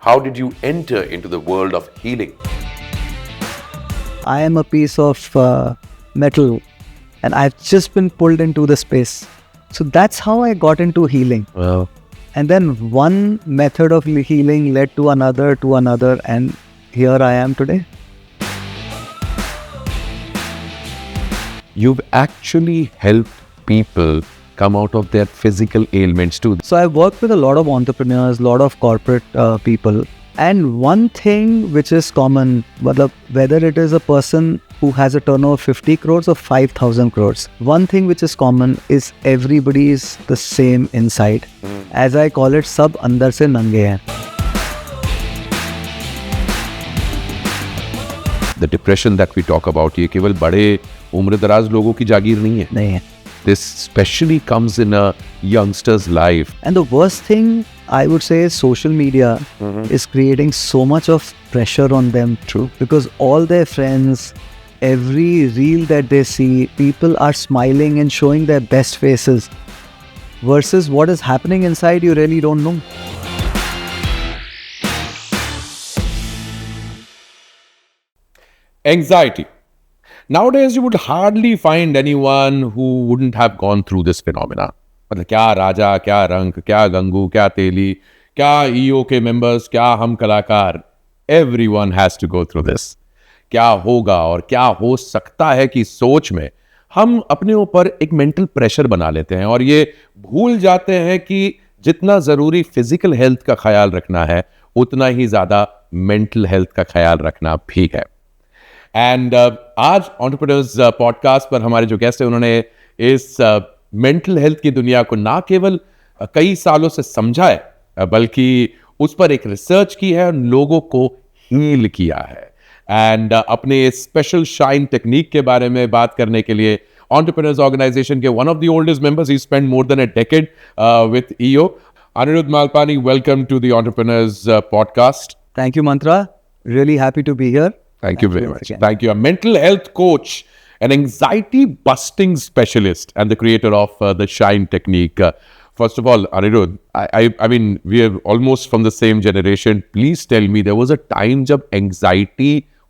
How did you enter into the world of healing? I am a piece of metal and I've just been pulled into the space. So that's how I got into healing. Well, And then one method of healing led to another, and here I am today. you've actually helped people come out of their physical ailments too. So I've worked with a lot of entrepreneurs, a lot of corporate people. And one thing which is common, whether it is a person who has a turnover of 50 crores or 5,000 crores, one thing which is common is everybody is the same inside. As I call it, sab andar se nange hain. The depression that we talk about, ये केवल बड़े उम्रदराज लोगों की जागीर नहीं है. नहीं है. This especially comes in a youngster's life. And the worst thing I would say is social media is creating so much of pressure on them. True. Because all their friends, every reel that they see, people are smiling and showing their best faces. Versus what is happening inside, you really don't know. Anxiety. Nowadays, you would hardly find anyone who wouldn't have gone through this phenomena. मतलब क्या राजा, क्या रंक, क्या गंगू, क्या तेली, क्या EO के members, क्या हम कलाकार, everyone has to go through this. क्या होगा और क्या हो सकता है कि सोच में हम अपने ऊपर एक मेंटल प्रेशर बना लेते हैं और ये भूल जाते हैं कि जितना जरूरी फिजिकल हेल्थ का ख्याल रखना है उतना ही ज्यादा मेंटल हेल्थ का ख्याल रखना भी है. एंड आज एंटरप्रेन्योर्स पॉडकास्ट पर हमारे जो गेस्ट हैं उन्होंने इस मेंटल हेल्थ की दुनिया को ना केवल कई सालों से समझा है बल्कि उस पर एक रिसर्च की है और लोगों को हील किया है. एंड अपने स्पेशल शाइन टेक्निक के बारे में बात करने के लिए एंटरप्रेन्योर्स ऑर्गेनाइजेशन के one of the oldest members, he spent more than a decade with EO. Anirudh Malpani, welcome to the Entrepreneurs podcast. Thank you, Mantra. Really happy to be here. Thank you very much. Thank you. A mental health coach, an anxiety busting specialist, and the creator of the Shine technique. First of all, Anirudh, I mean, we are almost from the same generation. Please tell me, there was a time when anxiety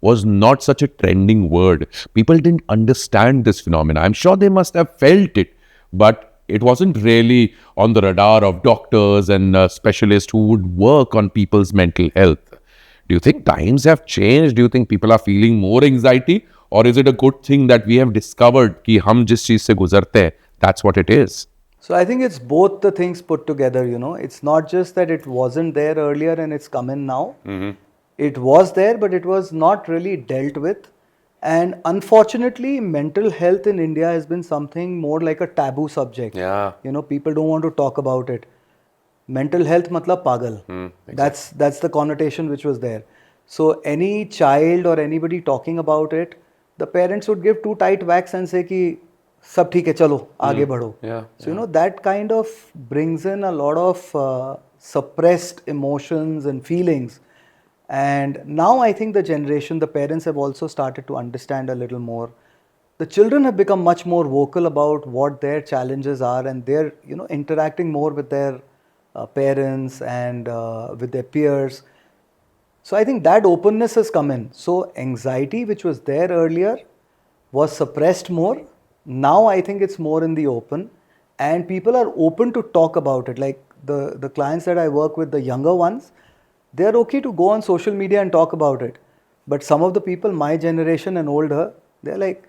was not such a trending word. People didn't understand this phenomena. I'm sure they must have felt it, but it wasn't really on the radar of doctors and specialists who would work on people's mental health. Do you think times have changed? Do you think people are feeling more anxiety? Or is it a good thing that we have discovered कि हम जिस चीज से गुजरते हैं, that's what it is? So I think it's both the things put together, you know. It's not just that it wasn't there earlier and it's come in now. It was there, but it was not really dealt with. And unfortunately, mental health in India has been something more like a taboo subject. Yeah. You know, people don't want to talk about it. Mental health matlab pagal. Exactly. That's the connotation which was there. So any child or anybody talking about it, the parents would give too tight whacks and say ki sab theek hai, chalo aage badho. Yeah, So you know, that kind of brings in a lot of suppressed emotions and feelings. And now I think the generation, the parents have also started to understand a little more. The children have become much more vocal about what their challenges are, and they're, you know, interacting more with their parents and with their peers. So I think that openness has come in. So anxiety, which was there earlier, was suppressed more. Now I think it's more in the open, and people are open to talk about it. Like the clients that I work with, the younger ones, they're okay to go on social media and talk about it. But some of the people, my generation and older, they're like,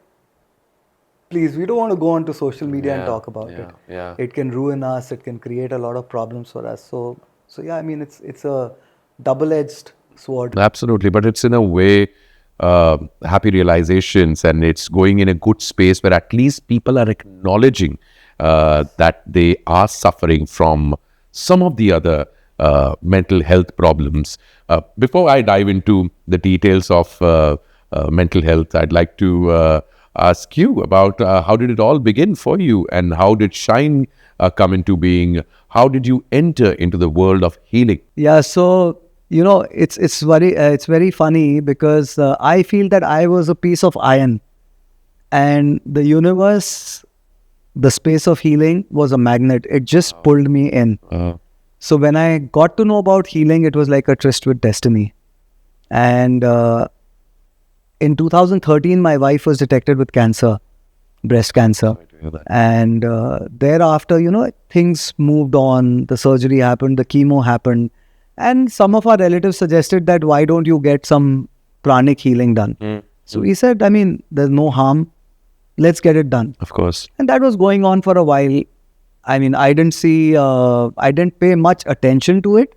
please, we don't want to go onto social media and talk about it. Yeah. It can ruin us. It can create a lot of problems for us. So yeah, I mean, it's a double-edged sword. Absolutely, but it's in a way happy realizations, and it's going in a good space where at least people are acknowledging that they are suffering from some of the other mental health problems. Before I dive into the details of mental health, I'd like to ask you about how did it all begin for you, and how did Shine come into being? How did you enter into the world of healing? Yeah, so you know, it's very funny because I feel that I was a piece of iron, and the universe, the space of healing was a magnet. It just pulled me in. So when I got to know about healing, it was like a tryst with destiny. And in 2013, my wife was detected with cancer, breast cancer. Sorry to hear that. And thereafter, things moved on. The surgery happened, the chemo happened. And some of our relatives suggested that why don't you get some pranic healing done? So we said, I mean, there's no harm. Let's get it done. Of course. And that was going on for a while. I mean, I didn't pay much attention to it.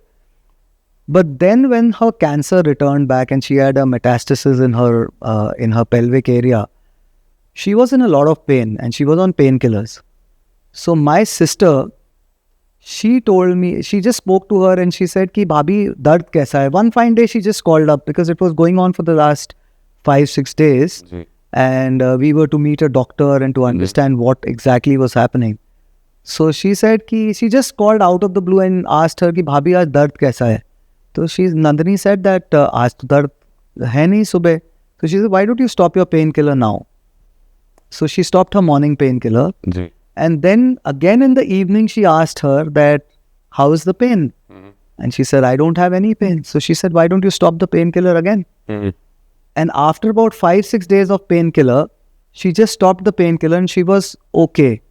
But then when her cancer returned back and she had a metastasis in her pelvic area, she was in a lot of pain and she was on painkillers. So my sister, she told me, she just spoke to her and she said, ki Bhabhi, dard kaisa hai? One fine day she just called up because it was going on for the last 5-6 days. And we were to meet a doctor and to understand what exactly was happening. So she said ki she just called out of the blue and asked her ki Bhabhi, aaj dard kaisa hai? So Nandini said that aaj to dard hai nahi subah. So she said, why don't you stop your painkiller now? So she stopped her morning painkiller. And then again in the evening, she asked her that, how is the pain? And she said, I don't have any pain. So she said, why don't you stop the painkiller again? And after about 5-6 days of painkiller, she just stopped the painkiller and she was okay.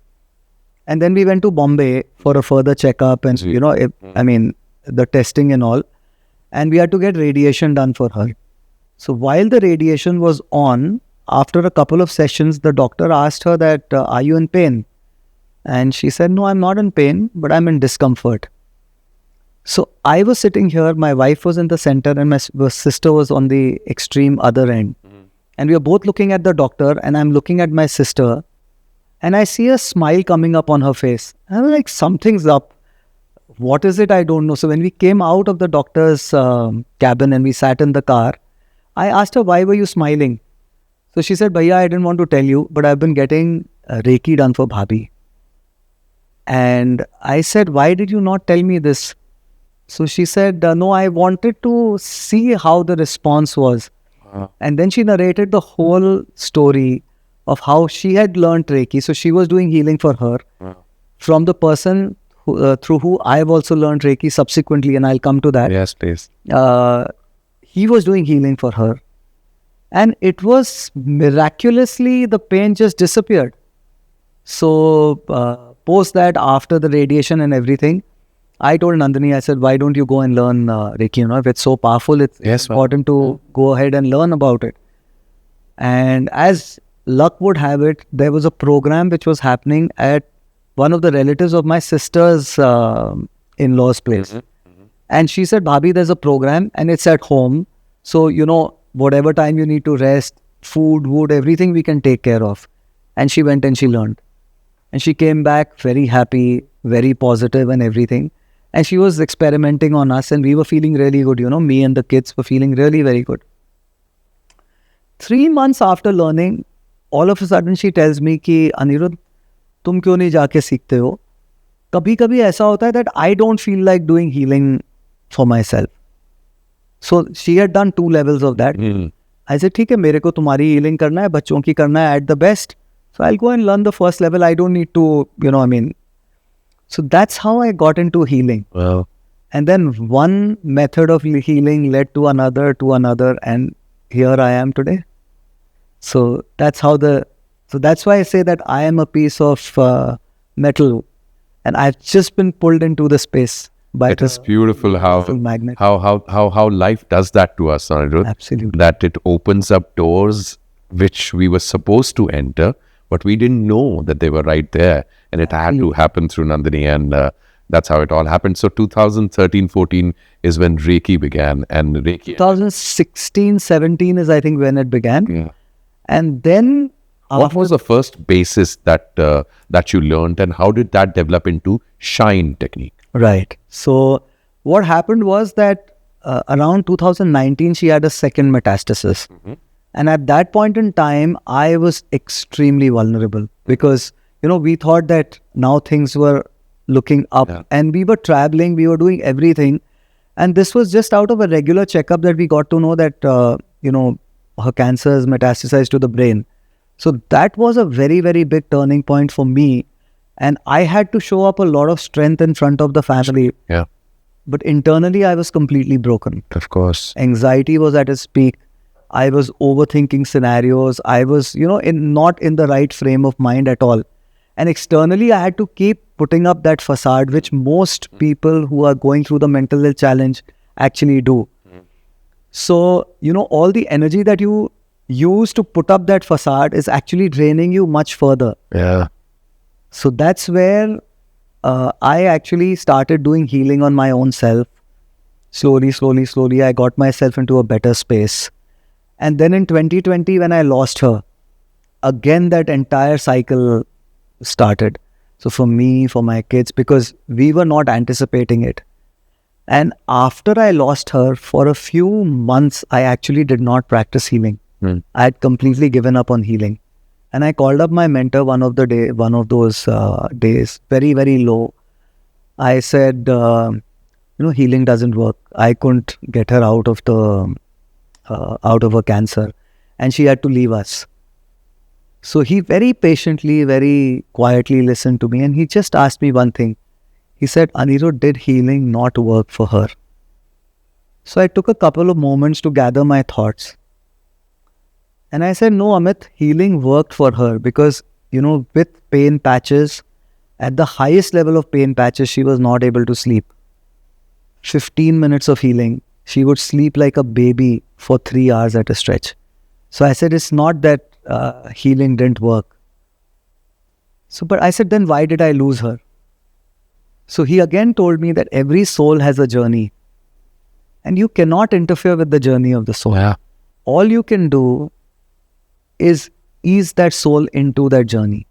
And then we went to Bombay for a further checkup and, the testing and all. And we had to get radiation done for her. So while the radiation was on, after a couple of sessions, the doctor asked her that, are you in pain? And she said, no, I'm not in pain, but I'm in discomfort. So I was sitting here, my wife was in the center and my sister was on the extreme other end. And we were both looking at the doctor and I'm looking at my sister and I see a smile coming up on her face. And I'm like, something's up. What is it? I don't know. So when we came out of the doctor's cabin and we sat in the car, I asked her, why were you smiling? So she said, Bhaiya, I didn't want to tell you, but I've been getting Reiki done for Bhabhi. And I said, why did you not tell me this? So she said, no, I wanted to see how the response was. And then she narrated the whole story of how she had learned Reiki. So she was doing healing for her from the person through who I've also learned Reiki subsequently, and I'll come to that. Yes, please. He was doing healing for her. And it was miraculously, the pain just disappeared. So post that, after the radiation and everything, I told Nandini, I said, why don't you go and learn Reiki? If it's so powerful, it's important to go ahead and learn about it. And as luck would have it, there was a program which was happening at one of the relatives of my sister's in-laws place. And she said, Bhabhi, there's a program and it's at home. So, whatever time you need to rest, food, wood, everything we can take care of. And she went and she learned. And she came back very happy, very positive and everything. And she was experimenting on us and we were feeling really good. Me and the kids were feeling really very good. 3 months after learning, all of a sudden she tells me कि Anirudh, तुम क्यों नहीं जाके सीखते हो? कभी कभी ऐसा होता है that I don't feel like doing healing for myself. So she had done 2 levels of that. I said, ठीक है, मेरे को तुम्हारी healing करना है, बच्चों की करना है at the best. So I'll go and learn the first level. I don't need to, So that's how I got into healing. Wow. And then one method of healing led to another, and here I am today. So that's how so that's why I say that I am a piece of metal, and I've just been pulled into the space by It is beautiful how magnet. How life does that to us, Anirudh. Absolutely. That it opens up doors which we were supposed to enter, but we didn't know that they were right there. And it had to happen through Nandini, and that's how it all happened. So 2013-14 is when Reiki began, and Reiki. 2016-17 is, I think, when it began. Yeah. And then what was the first basis that you learned, and how did that develop into shine technique? Right. So what happened was that around 2019, she had a second metastasis. And at that point in time, I was extremely vulnerable because, we thought that now things were looking up and we were traveling, we were doing everything. And this was just out of a regular checkup that we got to know that, her cancer is metastasized to the brain. So that was a very, very big turning point for me. And I had to show up a lot of strength in front of the family. Yeah. but internally I was completely broken. Of course. Anxiety was at its peak. I was overthinking scenarios. I was, not in the right frame of mind at all. And externally, I had to keep putting up that facade, which most people who are going through the mental health challenge actually do. So, all the energy that you use to put up that facade is actually draining you much further. Yeah. So that's where I actually started doing healing on my own self. Slowly, I got myself into a better space. And then in 2020, when I lost her, again that entire cycle started. So for me, for my kids, because we were not anticipating it. And after I lost her, for a few months, I actually did not practice healing. I had completely given up on healing. And I called up my mentor one of those days, very, very low. I said, healing doesn't work. I couldn't get her out of her cancer, and she had to leave us. So he very patiently, very quietly listened to me, and he just asked me one thing. He said, "Anirudh, did healing not work for her?" So I took a couple of moments to gather my thoughts. And I said, "No, Amit, healing worked for her because, with pain patches, at the highest level of pain patches, she was not able to sleep. 15 minutes of healing, she would sleep like a baby for 3 hours at a stretch." So I said, it's not that healing didn't work. But I said, then why did I lose her? So he again told me that every soul has a journey and you cannot interfere with the journey of the soul. Yeah. All you can do is ease that soul into that journey.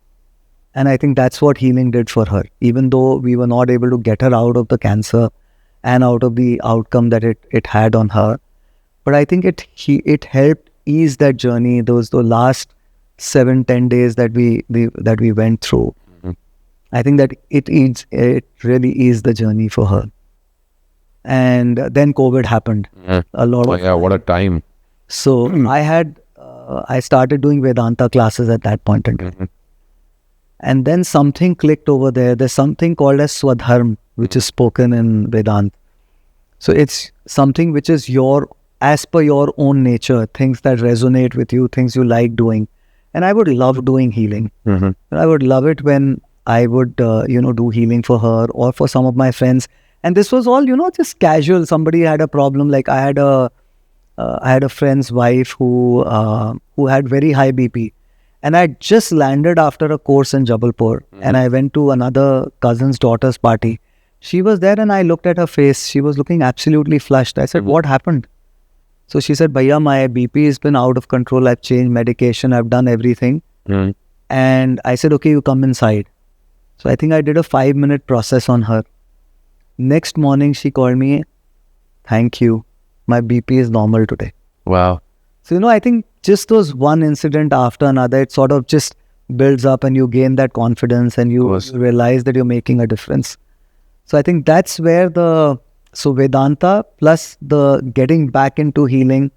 And I think that's what healing did for her. Even though we were not able to get her out of the cancer and out of the outcome that it had on her, but I think it helped ease that journey. The last 7-10 days that we went through. I think that it really eased the journey for her. And then COVID happened. A lot of what a time. So I started doing Vedanta classes at that point in time. And then something clicked over there. There's something called as Swadharma, which is spoken in Vedanta. So it's something which is as per your own nature, things that resonate with you, things you like doing. And I would love doing healing. I would love it when I would, do healing for her or for some of my friends. And this was all, just casual. Somebody had a problem. Like I had a friend's wife who had very high BP. And I just landed after a course in Jabalpur. And I went to another cousin's daughter's party. She was there and I looked at her face. She was looking absolutely flushed. I said, what happened? So she said, Bhaiya, my BP has been out of control. I've changed medication. I've done everything. And I said, okay, you come inside. So I think I did a 5-minute process on her. Next morning, she called me, thank you. My BP is normal today. Wow. So, I think just those one incident after another, it sort of just builds up and you gain that confidence and you realize that you're making a difference. So I think that's where Vedanta plus the getting back into healing,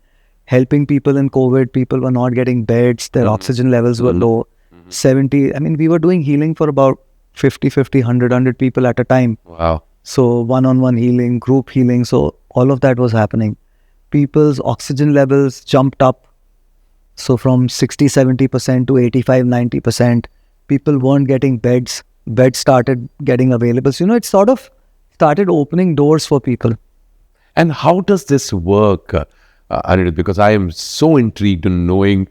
helping people in COVID, people were not getting beds, their oxygen levels were low. 70, we were doing healing for about 50, 100 people at a time. Wow. So one-on-one healing, group healing, so all of that was happening. People's oxygen levels jumped up. So from 60, 70% to 85, 90%, people weren't getting beds. Beds started getting available. So, it sort of started opening doors for people. And how does this work, Anirudh? Because I am so intrigued in knowing,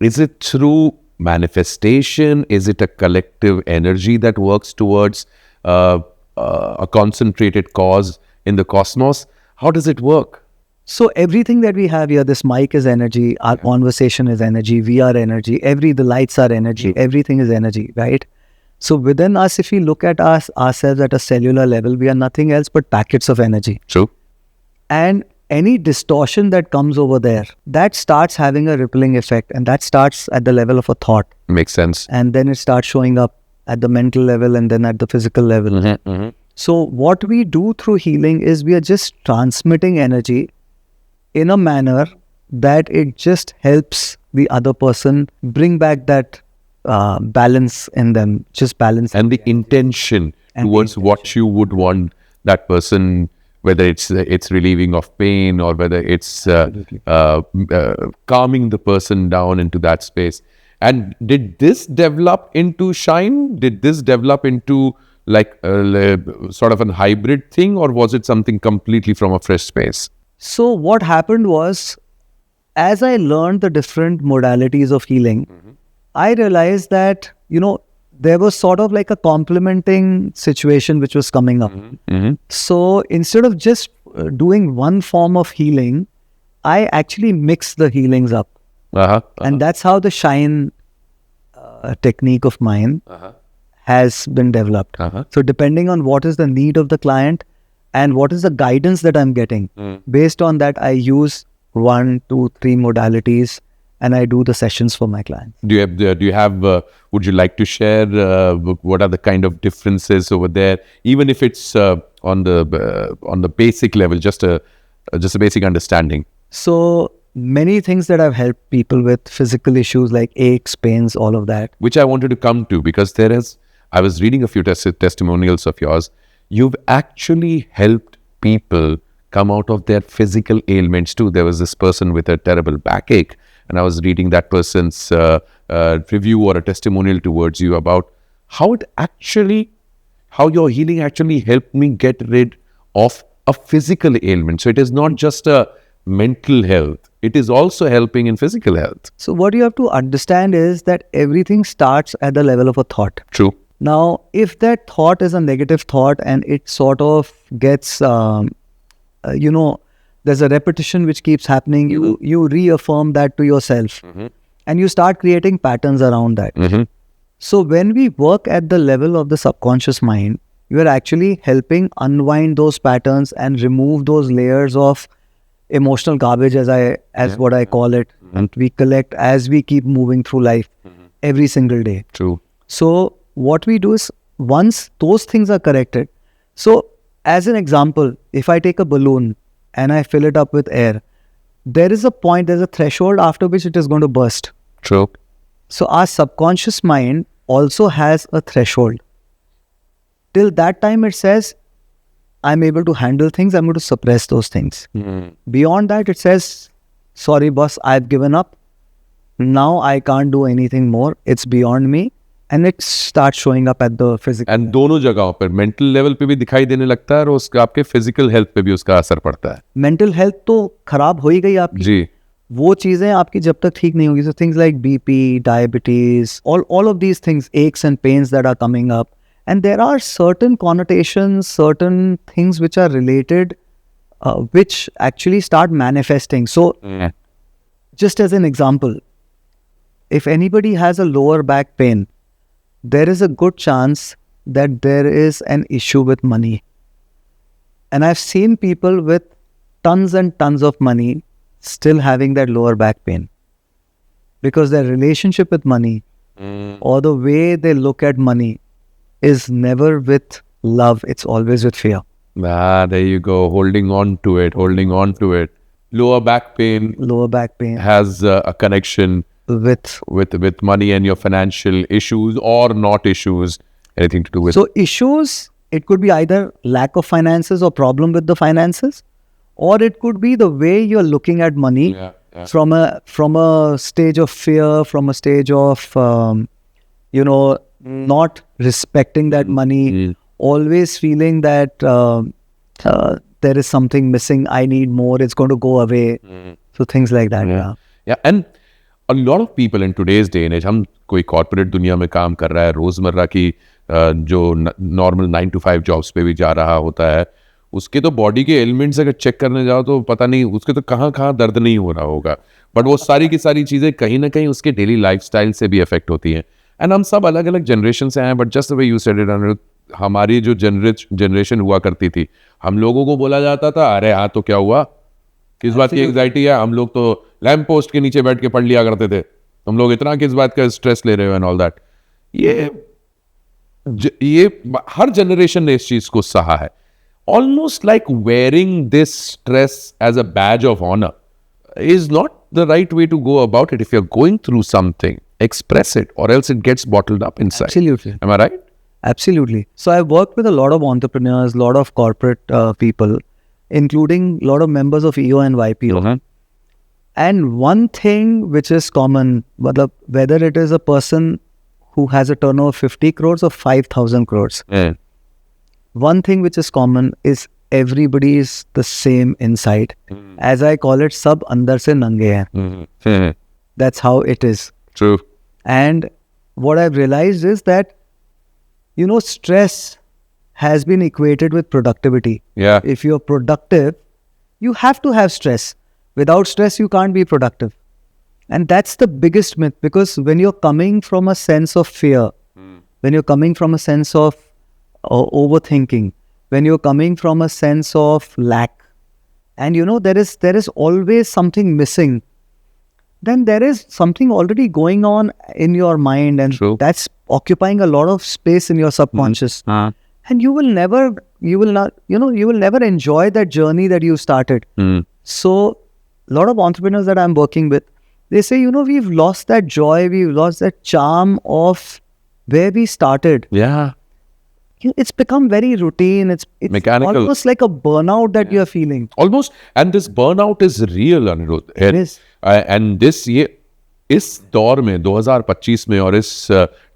is it through manifestation? Is it a collective energy that works towards a concentrated cause in the cosmos? How does it work? So everything that we have here, this mic is energy, our conversation is energy, we are energy, the lights are energy, everything is energy, right? So within us, if we look at ourselves at a cellular level, we are nothing else but packets of energy. True. And any distortion that comes over there, that starts having a rippling effect, and that starts at the level of a thought. Makes sense. And then it starts showing up at the mental level and then at the physical level. So what we do through healing is we are just transmitting energy in a manner that it just helps the other person bring back that balance in them, just balance. And the intention towards what you would want that person, whether it's relieving of pain or whether it's calming the person down into that space. And did this develop into Shine? Did this develop into like sort of a hybrid thing, or was it something completely from a fresh space? So what happened was, as I learned the different modalities of healing, I realized that, there was sort of like a complementing situation which was coming up. So instead of just doing one form of healing, I actually mixed the healings up. And that's how the Shine technique of mine has been developed. So depending on what is the need of the client and what is the guidance that I'm getting, based on that, I use 1, 2, 3 modalities and I do the sessions for my clients. Do you have would you like to share what are the kind of differences over there, even if it's on the basic level, just a basic understanding? So many things that I've helped people with, physical issues like aches, pains, all of that. Which I wanted to come to, because I was reading a few testimonials of yours. You've actually helped people come out of their physical ailments too. There was this person with a terrible backache, and I was reading that person's review or a testimonial towards you about how your healing actually helped me get rid of a physical ailment. So it is not just a mental health, it is also helping in physical health. So what you have to understand is that everything starts at the level of a thought. True. Now, if that thought is a negative thought and it sort of gets, there's a repetition which keeps happening, you reaffirm that to yourself and you start creating patterns around that. So when we work at the level of the subconscious mind, you are actually helping unwind those patterns and remove those layers of emotional garbage, as what I call it, and we collect as we keep moving through life every single day. True. So what we do is, once those things are corrected, so as an example, if I take a balloon and I fill it up with air, there's a threshold after which it is going to burst. True. So our subconscious mind also has a threshold. Till that time it says, I'm able to handle things, I'm going to suppress those things. Beyond that it says, sorry boss, I've given up. Now I can't do anything more. It's beyond me. And it starts showing up at the physical. And दोनों जगहों पर mental level पे भी दिखाई देने लगता है और उसका आपके फिजिकल हेल्थ पे भी उसका असर पड़ता है. मेंटल हेल्थ तो खराब हो ही गई आपकी. जी. वो चीजें आपकी जब तक ठीक नहीं होगी, so things like BP, diabetes, all of these things, aches and pains that are coming up, and there are certain connotations, certain things which are related, which actually start manifesting. So, just as an example, if anybody has a lower back pain, there is a good chance that there is an issue with money. And I've seen people with tons and tons of money still having that lower back pain, because their relationship with money or the way they look at money is never with love, it's always with fear. There you go, holding on to it. Lower back pain has a connection with money and your financial issues or not issues, anything to do with. So issues, it could be either lack of finances or problem with the finances, or it could be the way you're looking at money from a stage of fear, from a stage of not respecting that money, always feeling that there is something missing, I need more, it's going to go away. So things like that. Yeah, and a lot of people in today's day and age, हम कोई corporate दुनिया में काम कर रहा है, रोजमर्रा की जो नॉर्मल 9 to 5 जॉब्स पे भी जा रहा होता है, उसके तो बॉडी के एलिमेंट्स अगर चेक करने जाओ तो पता नहीं उसके तो कहाँ दर्द नहीं हो रहा होगा, बट वो सारी की सारी चीज़ें कहीं ना कहीं उसके डेली लाइफस्टाइल से भी अफेक्ट होती हैं. एंड हम सब अलग अलग जनरेशन से आए हैं, but just the way you said it Anirudh, हमारी जो जनरेशन हुआ करती थी, हम लोगों को बोला जाता था अरे हाँ तो क्या हुआ, किस बात की एंग्जाइटी है, हम लोग तो लैंप पोस्ट के नीचे बैठ के पढ़ लिया करते थे, हम लोग इतना किस बात का स्ट्रेस ले रहे हो एंड ऑल दैट. ये हर जनरेशन ने इस चीज को सहा है. Almost like wearing this stress as a badge of honor is not the right way to go about it. If you're going through something, express it, or else it gets bottled up inside. Absolutely. Am I right? Absolutely. So I've worked with a lot of entrepreneurs, a lot of corporate people, including a lot of members of EO and YPO. Mhm. And one thing which is common, whether it is a person who has a turnover of 50 crores or 5,000 crores, Yeah. one thing which is common is everybody is the same inside. As I call it, sab andar se nange hain. Mhm. That's how it is. True. And what I've realized is that, stress has been equated with productivity. Yeah. If you're productive, you have to have stress. Without stress, you can't be productive. And that's the biggest myth, because when you're coming from a sense of fear, when you're coming from a sense of overthinking, when you're coming from a sense of lack, and there is always something missing, then there is something already going on in your mind, and True. that's occupying a lot of space in your subconscious. And you will never enjoy that journey that you started. So a lot of entrepreneurs that I'm working with, they say, we've lost that joy, we've lost that charm of where we started. Yeah. It's become very routine. It's Mechanical. almost like a burnout that you're feeling. Almost. And this burnout is real, Anirudh. It is. And this ये इस दौर में 2025 में और इस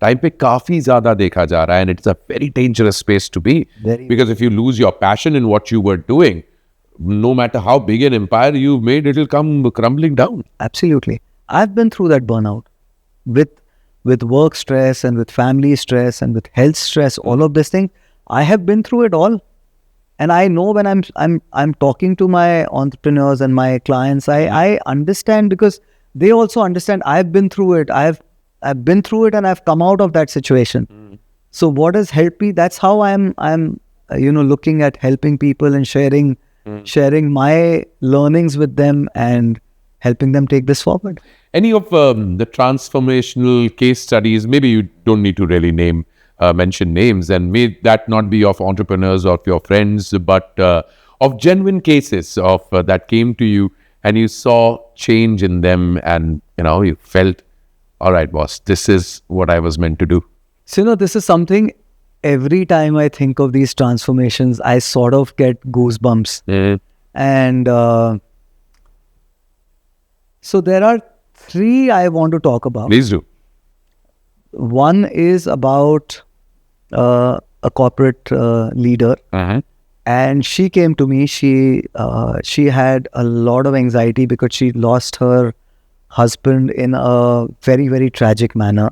time पे काफी ज्यादा देखा जा रहा है, and it's a very dangerous space to be, Very. because if you lose your passion in what you were doing, no matter how big an empire you've made, it'll come crumbling down. Absolutely. I've been through that burnout with work stress and with family stress and with health stress, all of this thing. I have been through it all. And I know when I'm talking to my entrepreneurs and my clients, I understand, because they also understand. I've been through it. I've been through it, and I've come out of that situation. So what has helped me? That's how I'm looking at helping people and sharing my learnings with them and helping them take this forward. Any of the transformational case studies, maybe you don't need to really mention names, and may that not be of entrepreneurs or of your friends, but of genuine cases of that came to you and you saw change in them, and you felt, all right, boss, this is what I was meant to do. So this is something, every time I think of these transformations, I sort of get goosebumps. And so there are 3 I want to talk about. Please do. One is about a corporate leader, and she came to me. She had a lot of anxiety because she lost her husband in a very, very tragic manner,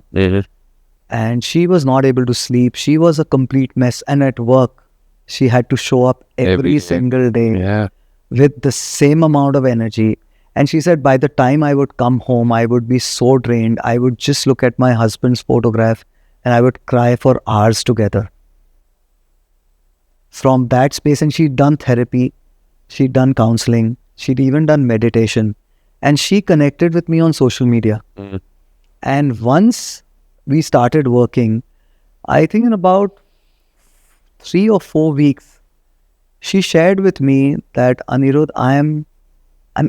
and she was not able to sleep. She was a complete mess, and at work she had to show up every day. single day Yeah. with the same amount of energy. And she said, by the time I would come home, I would be so drained. I would just look at my husband's photograph and I would cry for hours together. From that space, and she'd done therapy, she'd done counseling, she'd even done meditation, and she connected with me on social media. And once we started working, I think in about 3 or 4 weeks, she shared with me that, Anirudh, I'm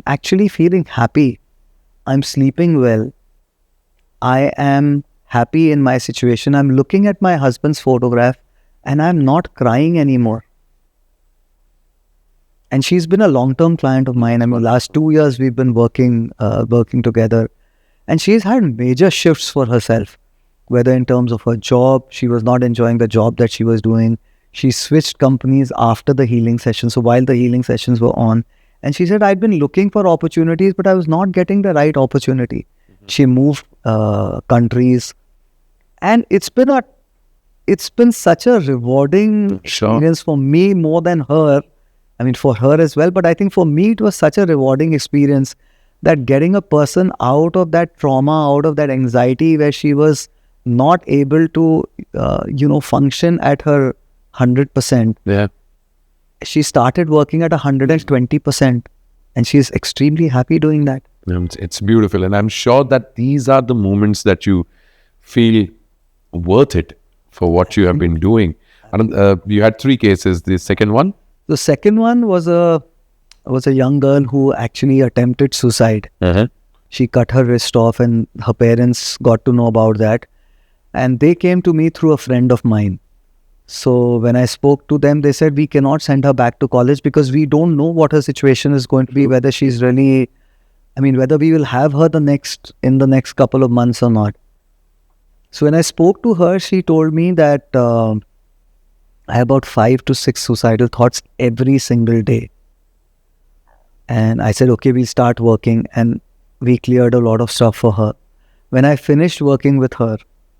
actually feeling happy. I'm sleeping well. I am happy in my situation. I'm looking at my husband's photograph and I'm not crying anymore. And she's been a long-term client of mine. I mean, last 2 years we've been working together. And she's had major shifts for herself, whether in terms of her job. She was not enjoying the job that she was doing. She switched companies after the healing session. So while the healing sessions were on, and she said, I'd been looking for opportunities, but I was not getting the right opportunity. She moved countries, and it's been such a rewarding experience for me, more than her. I mean, for her as well, but I think for me it was such a rewarding experience, that getting a person out of that trauma, out of that anxiety where she was not able to, function at her 100%. Yeah. She started working at 120%, and she's extremely happy doing that. It's beautiful, and I'm sure that these are the moments that you feel worth it for what you have been doing. And you had 3 cases. The second one? The second one was a young girl who actually attempted suicide. She cut her wrist off, and her parents got to know about that, and they came to me through a friend of mine. So when I spoke to them, they said we cannot send her back to college because we don't know what her situation is going to be, whether she's really, I mean, whether we will have her in the next couple of months or not. So when I spoke to her, she told me that I have about 5 to 6 suicidal thoughts every single day. And I said, okay, we'll start working. And we cleared a lot of stuff for her. When I finished working with her,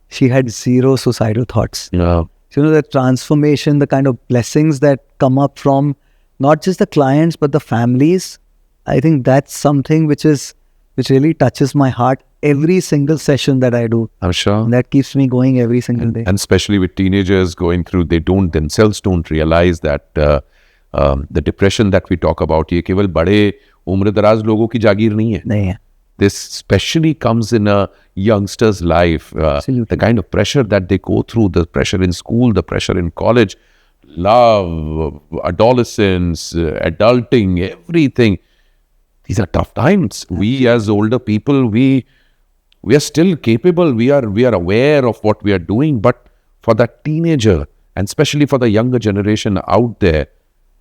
she had 0 suicidal thoughts. Yeah. So, the transformation, the kind of blessings that come up from not just the clients, but the families, I think that's something which really touches my heart every single session that I do. I'm sure. And that keeps me going every single day. And especially with teenagers going through, they themselves don't realize that the depression that we talk about, ये केवल बड़े उम्र दराज लोगों की जागीर नहीं है. नहीं है. This especially comes in a youngster's life. The kind of pressure that they go through, the pressure in school, the pressure in college, love, adolescence, adulting, everything. These are tough times. We as older people, we are still capable. We are aware of what we are doing. But for that teenager, and especially for the younger generation out there,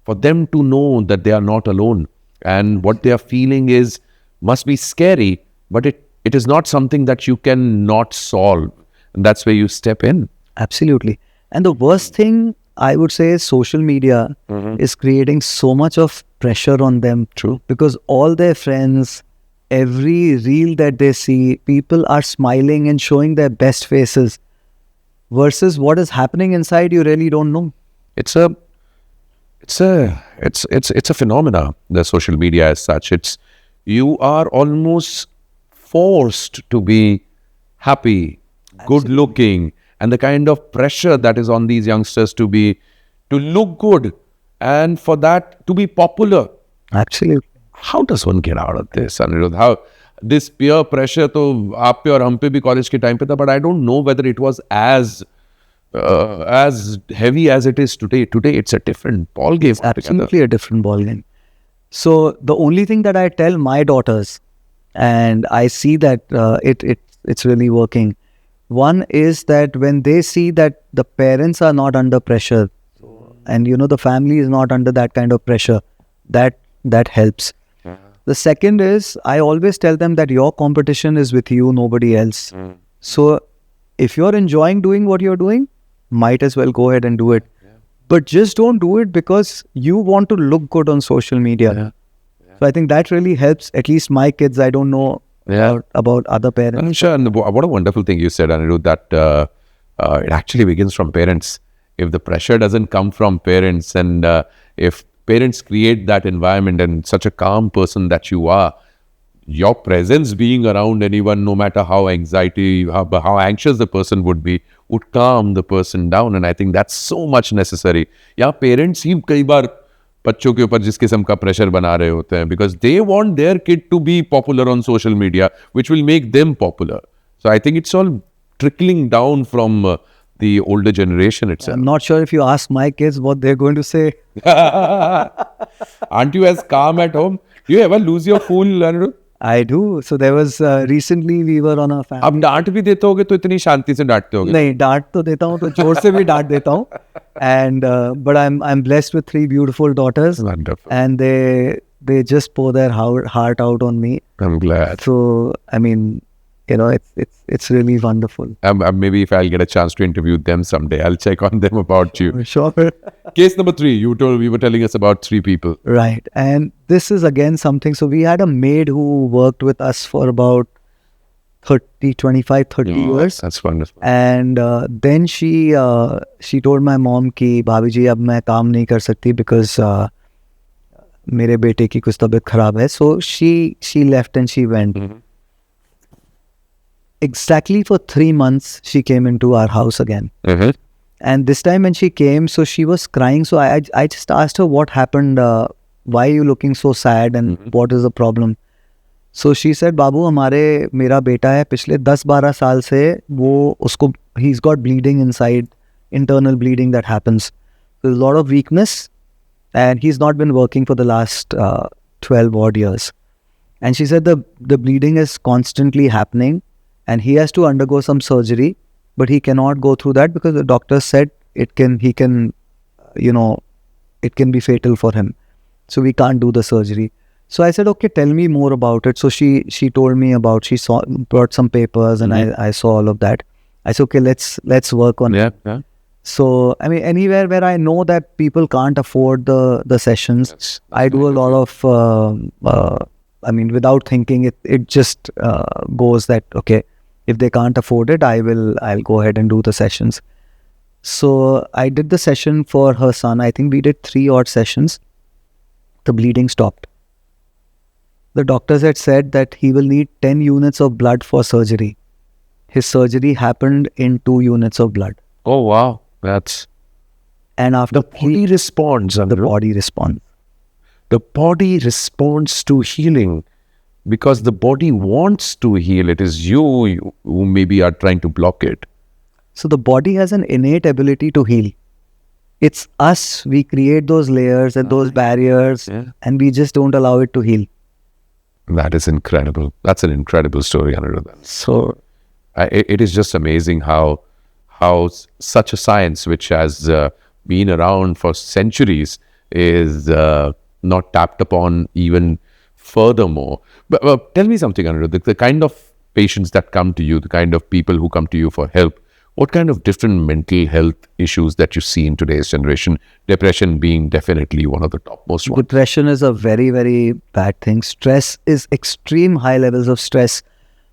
for them to know that they are not alone and what they are feeling must be scary, but it is not something that you can not solve. And that's where you step in. Absolutely. And the worst thing I would say is social media is creating so much of pressure on them. True. Because all their friends, every reel that they see, people are smiling and showing their best faces versus what is happening inside, you really don't know. It's a phenomena, the social media as such. You are almost forced to be happy, good looking, and the kind of pressure that is on these youngsters to look good and for that to be popular. Absolutely. How does one get out of this, Anirudh? How this peer pressure to आप पे और हम पे भी college के time पे था, but I don't know whether it was as heavy as it is today. Today it's a different ball game. It's absolutely a different ball game. So the only thing that I tell my daughters, and I see that it's really working. One is that when they see that the parents are not under pressure, and the family is not under that kind of pressure, that helps. The second is I always tell them that your competition is with you, nobody else. So if you're enjoying doing what you're doing, might as well go ahead and do it. But just don't do it because you want to look good on social media. So I think that really helps, at least my kids. I don't know about other parents. I'm sure. And what a wonderful thing you said, Anirudh, that it actually begins from parents. If the pressure doesn't come from parents, and if parents create that environment and such a calm person that you are, your presence being around anyone, no matter how anxious the person would calm the person down. And I think that's so much necessary. Yeah, parents ही कई बार बच्चों के ऊपर जिस किस्म का pressure बना रहे होते हैं because they want their kid to be popular on social media, which will make them popular. So I think it's all trickling down from the older generation itself. I'm not sure if you ask my kids what they're going to say. Aren't you as calm at home? Do you ever lose your cool, Anirudh? I do. So there was recently we were on a family. अब डांट भी देते होगे तो इतनी शांति से डांटते होगे? नहीं, डांट तो देता हूँ तो जोर से भी डांट देता हूँ. And but I'm blessed with 3 beautiful daughters. Wonderful. And they just pour their heart out on me. I'm glad. So I mean, it's really wonderful. Maybe if I'll get a chance to interview them someday, I'll check on them about you. Sure. Case number 3, you were telling us about 3 people. Right. And this is again something. So we had a maid who worked with us for about 25, 30 years. That's wonderful. And then she told my mom कि भाभी जी अब मैं काम नहीं कर सकती because मेरे बेटे की कुछ तबीयत खराब है. So she left and she went. Mm-hmm. Exactly for 3 months, she came into our house again. Mm-hmm. And this time when she came, so she was crying. So I just asked her what happened. Why are you looking so sad and what is the problem? So she said, बाबू मेरा बेटा है पिछले 10-12 साल से he's got bleeding inside, internal bleeding that happens. There's a lot of weakness and he's not been working for the last 12 odd years. And she said the bleeding is constantly happening and he has to undergo some surgery, but he cannot go through that because the doctor said he can, you know, it can be fatal for him. So we can't do the surgery. So I said, okay, tell me more about it. So she told me about, she saw, brought some papers, and I saw all of that. I said, okay, let's work on it. Yeah. So I mean, anywhere where I know that people can't afford the sessions, That's I do a lot of. I mean, without thinking, it just goes that, okay, if they can't afford it, I'll go ahead and do the sessions. So I did the session for her son. I think we did 3 odd sessions. The bleeding stopped. The doctors had said that he will need 10 units of blood for surgery. His surgery happened in 2 units of blood. Oh, wow. That's... And after The body responds, the Anirudh. body responds. The body responds to healing because the body wants to heal. It is you who maybe are trying to block it. So the body has an innate ability to heal. It's us, we create those layers and those barriers, Yeah. and we just don't allow it to heal. That is incredible. That's an incredible story, Anirudh. So It is just amazing how such a science which has been around for centuries is not tapped upon even furthermore. But tell me something, Anirudh. The kind of patients that come to you, the kind of people who come to you for help, what kind of different mental health issues that you see in today's generation? Depression being definitely one of the topmost ones. depression is a very, very bad thing. Stress is extreme high levels of stress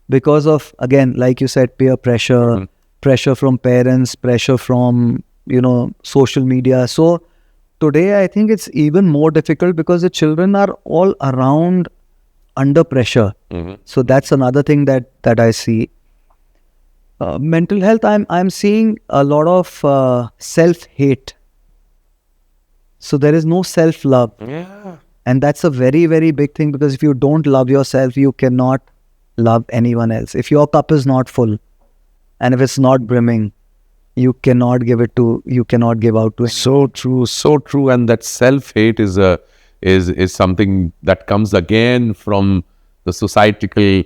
because of, again, like you said, peer pressure, pressure from parents, pressure from, social media. So today, I think it's even more difficult because the children are all around under pressure. So that's another thing that I see. Mental health, I'm seeing a lot of self-hate. So there is no self-love. Yeah. And that's a very, very big thing, because if you don't love yourself, you cannot love anyone else. If your cup is not full and if it's not brimming, you cannot give out to anyone. So true, so true. And that self-hate is something that comes again from the societal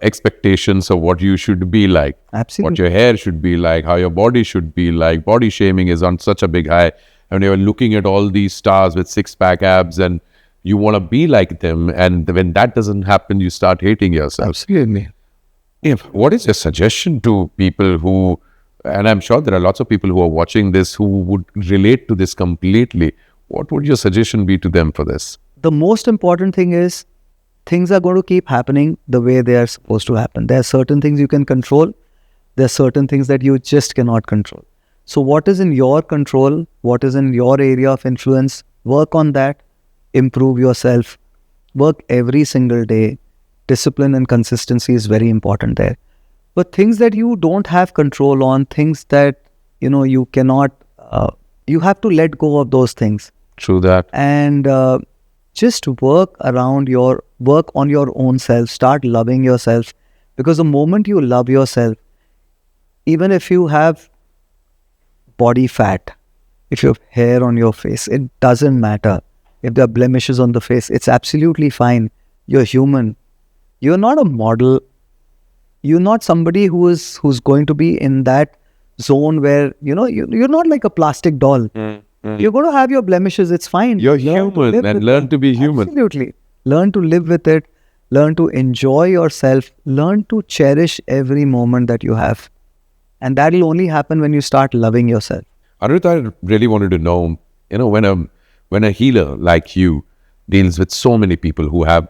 expectations of what you should be like, Absolutely. what your hair should be like, how your body should be like. Body shaming is on such a big high. And you're looking at all these stars with six-pack abs and you want to be like them. And when that doesn't happen, you start hating yourself. Absolutely. What is your suggestion to people who, and I'm sure there are lots of people who are watching this who would relate to this completely. What would your suggestion be to them for this? The most important thing is, things are going to keep happening the way they are supposed to happen. There are certain things you can control. There are certain things that you just cannot control. So what is in your control? What is in your area of influence? Work on that. Improve yourself. Work every single day. Discipline and consistency is very important there. But things that you don't have control on, things that, you cannot, you have to let go of those things. True that. And just work on your own self. Start loving yourself, because the moment you love yourself, even if you have body fat, if you have hair on your face, it doesn't matter. If there are blemishes on the face, it's absolutely fine. You're human. You're not a model. You're not somebody who's going to be in that zone where, you're not like a plastic doll. You're going to have your blemishes. It's fine. You're Learn to human live and with learn it. to be human. Absolutely. Learn to live with it. Learn to enjoy yourself. Learn to cherish every moment that you have. And that will only happen when you start loving yourself. Anirudh, I really wanted to know, when a healer like you deals with so many people who have,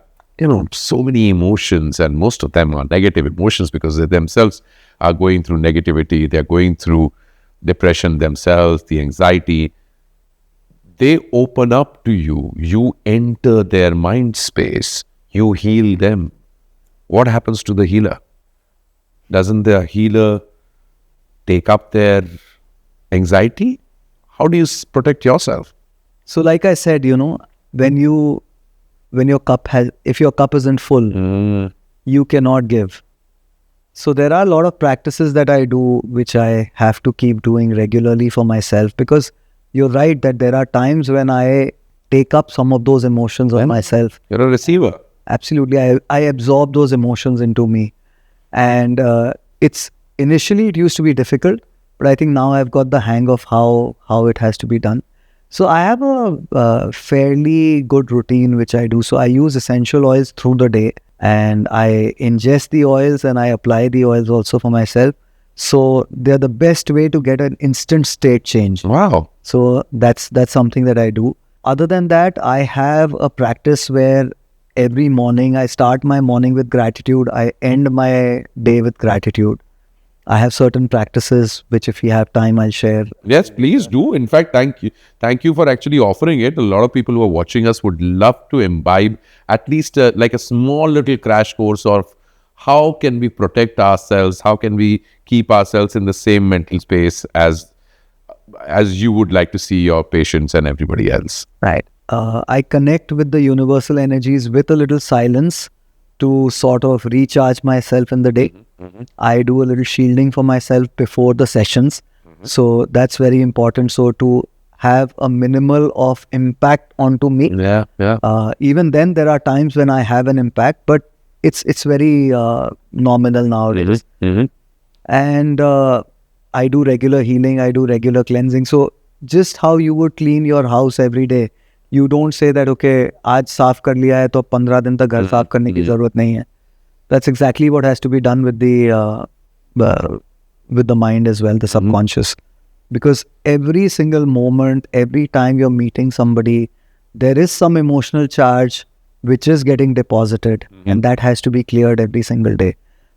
so many emotions, and most of them are negative emotions because they themselves are going through negativity. They're going through depression themselves, the anxiety. They open up to you. You enter their mind space. You heal them. What happens to the healer? Doesn't the healer take up their anxiety? How do you protect yourself? So like I said, when your cup if your cup isn't full, you cannot give. So there are a lot of practices that I do, which I have to keep doing regularly for myself, because you're right that there are times when I take up some of those emotions on myself. You're a receiver. Absolutely. I absorb those emotions into me. And initially it used to be difficult, but I think now I've got the hang of how it has to be done. So I have a fairly good routine which I do. So I use essential oils through the day, and I ingest the oils and I apply the oils also for myself. So they're the best way to get an instant state change. Wow. So that's something that I do. Other than that, I have a practice where every morning I start my morning with gratitude. I end my day with gratitude. I have certain practices which, if you have time, I'll share. Yes, please do. In fact, thank you. Thank you for actually offering it. A lot of people who are watching us would love to imbibe at least like a small little crash course of how can we protect ourselves, how can we keep ourselves in the same mental space as you would like to see your patients and everybody else. Right. I connect with the universal energies with a little silence to sort of recharge myself in the day. I do a little shielding for myself before the sessions. So that's very important. So to have a minimal of impact onto me. Yeah, yeah. Even then, there are times when I have an impact, but it's very nominal nowadays. And I do regular healing. I do regular cleansing. So just how you would clean your house every day, you don't say that, okay, आज साफ कर लिया है तो 15 दिन तक घर साफ करने की जरूरत नहीं है. That's exactly what has to be done with the mind as well, the subconscious. Because every single moment, every time you're meeting somebody, there is some emotional charge which is getting deposited, and that has to be cleared every single day.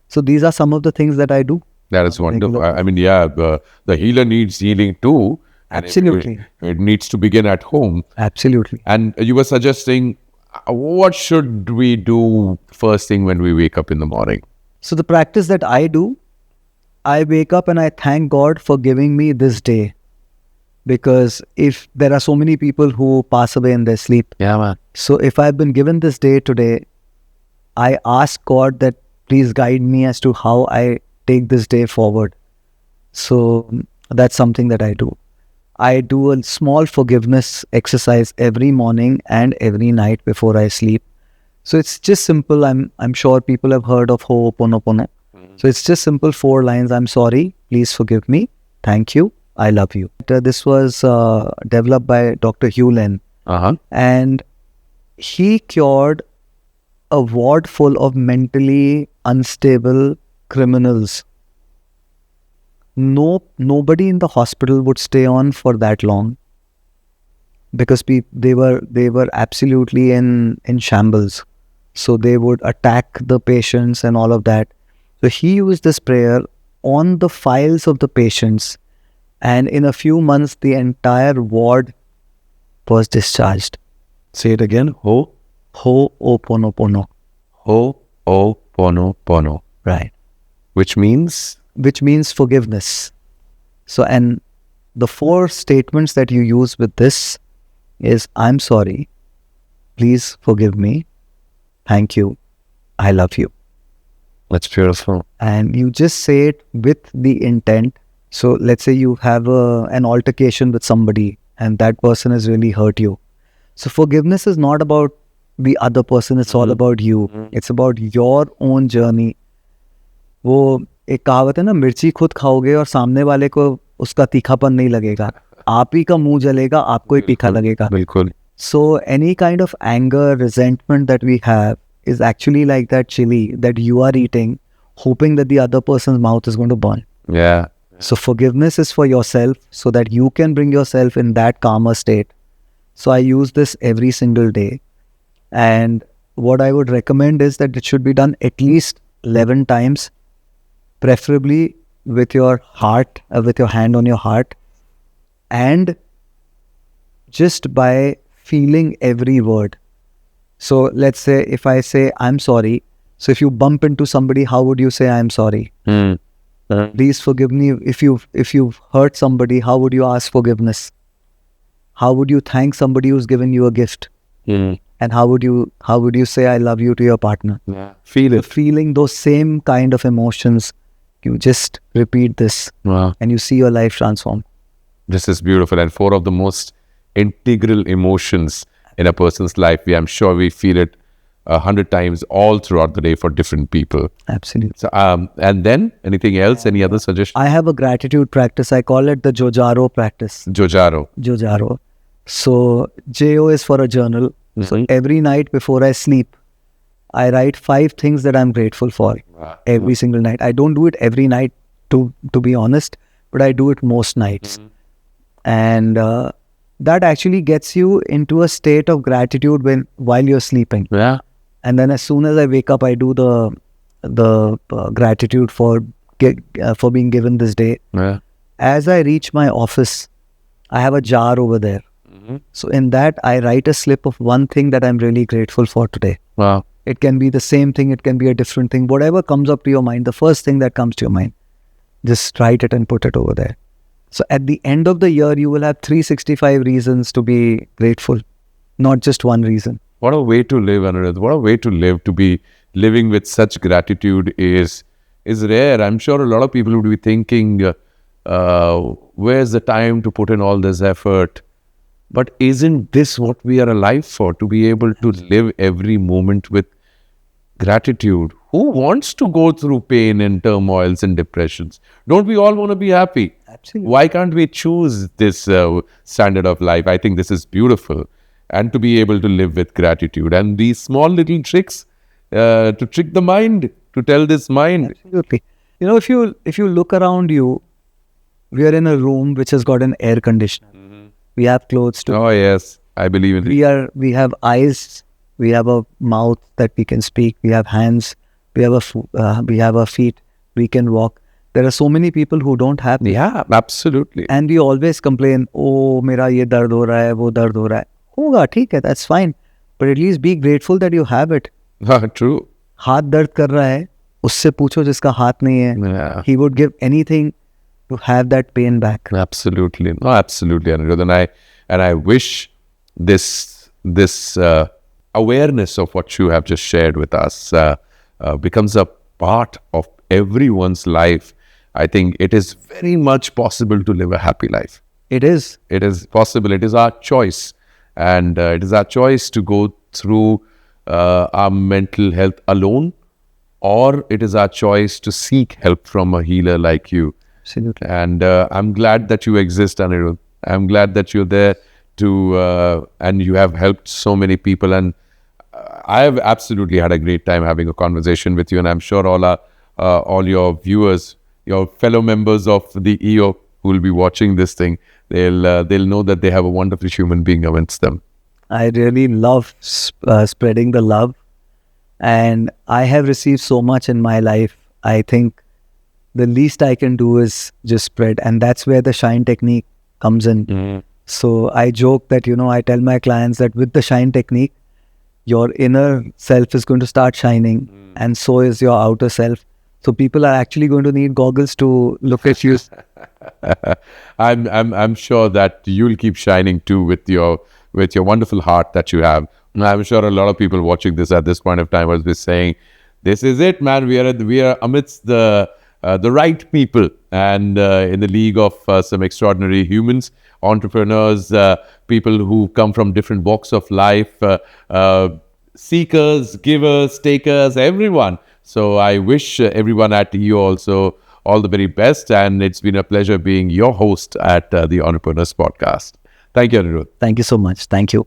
So these are some of the things that I do. That is wonderful. I mean, yeah, the healer needs healing too. And Absolutely. It needs to begin at home. Absolutely. And you were suggesting, what should we do first thing when we wake up in the morning? So the practice that I do, I wake up and I thank God for giving me this day. Because if there are so many people who pass away in their sleep. Yeah, man. So if I've been given this day today, I ask God that please guide me as to how I take this day forward. So that's something that I do. I do a small forgiveness exercise every morning and every night before I sleep. So it's just simple. I'm sure people have heard of Ho'oponopono. So it's just simple 4 lines. I'm sorry. Please forgive me. Thank you. I love you. This was developed by Dr. Hugh Len. And he cured a ward full of mentally unstable criminals. Nobody in the hospital would stay on for that long because they were absolutely in shambles. So they would attack the patients and all of that. So he used this prayer on the files of the patients, and in a few months the entire ward was discharged. Say it again. Ho'oponopono. Ho'oponopono. Right. Which means forgiveness. So, and the 4 statements that you use with this is, I'm sorry, please forgive me, thank you, I love you. That's beautiful. And you just say it with the intent. So let's say you have an altercation with somebody and that person has really hurt you. So forgiveness is not about the other person, it's all about you. It's about your own journey. वो एक कहावत है ना, मिर्ची खुद खाओगे और सामने वाले को उसका तीखापन नहीं लगेगा, आप ही का मुंह जलेगा, आपको ही तीखा लगेगा. बिल्कुल. So any kind of anger, resentment that we have is actually like that chili that you are eating, hoping that the other person's mouth is going to burn. Yeah. So forgiveness is for yourself so that you can bring yourself in that calmer state. So I use this every single day. And what I would recommend is that it should be done at least 11 times, preferably with your heart, with your hand on your heart, and just by feeling every word. So let's say if I say, I'm sorry. So if you bump into somebody, how would you say, I'm sorry? Please forgive me. If you've hurt somebody, how would you ask forgiveness? How would you thank somebody who's given you a gift? And how would you say I love you to your partner? Yeah. Feel it. So feeling those same kind of emotions, you just repeat this. Wow. And you see your life transform. This is beautiful. And 4 of the most integral emotions in a person's life, I'm sure we feel it 100 times all throughout the day for different people. Absolutely. So, and then anything else? Any other suggestions? I have a gratitude practice. I call it the Jojaro practice. Jojaro. Jojaro. So Jo is for a journal. So Mhm. every night before I sleep, I write 5 things that I'm grateful for Wow. every single night. I don't do it every night, to be honest, but I do it most nights. And that actually gets you into a state of gratitude while you're sleeping. Yeah. And then as soon as I wake up, I do the gratitude for being given this day. Yeah. As I reach my office, I have a jar over there. So in that, I write a slip of one thing that I'm really grateful for today. Wow. It can be the same thing, it can be a different thing, whatever comes up to your mind, the first thing that comes to your mind, just write it and put it over there. So at the end of the year, you will have 365 reasons to be grateful, not just one reason. What a way to live, Anirudh. What a way to live. To be living with such gratitude is rare. I'm sure a lot of people would be thinking, where's the time to put in all this effort? But isn't this what we are alive for? To be able to live every moment with gratitude. Who wants to go through pain and turmoils and depressions? Don't we all want to be happy? Absolutely. Why can't we choose this standard of life? I think this is beautiful. And to be able to live with gratitude. And these small little tricks to trick the mind, to tell this mind. Absolutely. You know, if you look around you, we are in a room which has got an air conditioner. We have clothes to Oh, yes. I believe in it. we have eyes, we have a mouth that we can speak, we have hands, we have we have our feet, we can walk. There are so many people who don't have this. Yeah, absolutely. And we always complain, oh, मेरा ये दर्द हो रहा है, वो दर्द हो रहा है. होगा, ठीक है, that's fine. But at least be grateful that you have it. True. हाथ दर्द कर रहा है, उससे पूछो जिसका हाथ नहीं है. Yeah. He would give anything to have that pain back. Absolutely. No, absolutely, Anirudh. And I wish this awareness of what you have just shared with us becomes a part of everyone's life. I think it is very much possible to live a happy life. It is. It is possible. It is our choice. And it is our choice to go through our mental health alone, or it is our choice to seek help from a healer like you. Absolutely. And I'm glad that you exist, Anirudh. I'm glad that you're there and you have helped so many people. And I have absolutely had a great time having a conversation with you. And I'm sure all your viewers, your fellow members of the EO who will be watching this thing, they'll know that they have a wonderful human being amongst them. I really love spreading the love. And I have received so much in my life. I think the least I can do is just spread. And that's where the shine technique comes in. So I joke that, I tell my clients that with the shine technique, your inner self is going to start shining and so is your outer self. So people are actually going to need goggles to look at you. I'm sure that you'll keep shining too with your wonderful heart that you have. I'm sure a lot of people watching this at this point of time will be saying, "This is it, man. We are amidst the right people and in the league of some extraordinary humans, entrepreneurs, people who come from different walks of life, seekers, givers, takers, everyone." So I wish everyone at EO also all the very best. And it's been a pleasure being your host at the Entrepreneurs Podcast. Thank you, Anirudh. Thank you so much. Thank you.